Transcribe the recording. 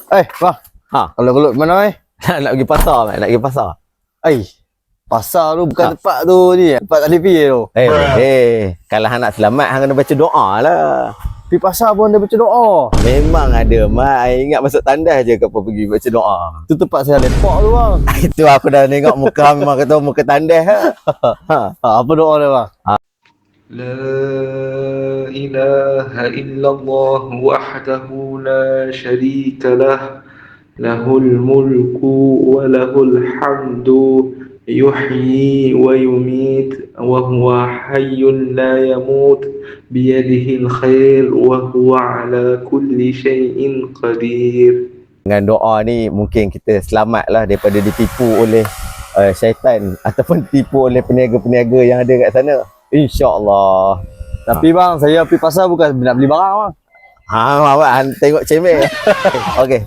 Bang. Kalau kelut mana Nak pergi pasar, nak pergi pasar. Pasar tu bukan tempat tu ni. Tempat tali pi tu. Kalau hang nak selamat hang kena baca doa lah. Pi pasar pun dia baca doa. Memang ada, Mak. Ingat masuk tandas je kau pergi baca doa. Tu tempat saya lepak tu bang. Itu aku dah tengok muka memang kata muka tandas ha. Apa doa dia bang? لا إله إلا الله وحده لا شريك له له الملك وله الحمد يحيي ويميت وهو حي لا يموت بيده الخير وهو على كل شيء قدير. Dengan doa ni mungkin kita selamatlah daripada ditipu oleh syaitan ataupun ditipu oleh peniaga-peniaga yang ada kat sana. InsyaAllah. Tapi bang, saya pergi pasar bukan nak beli barang bang. Awak tengok cemeh. Okey.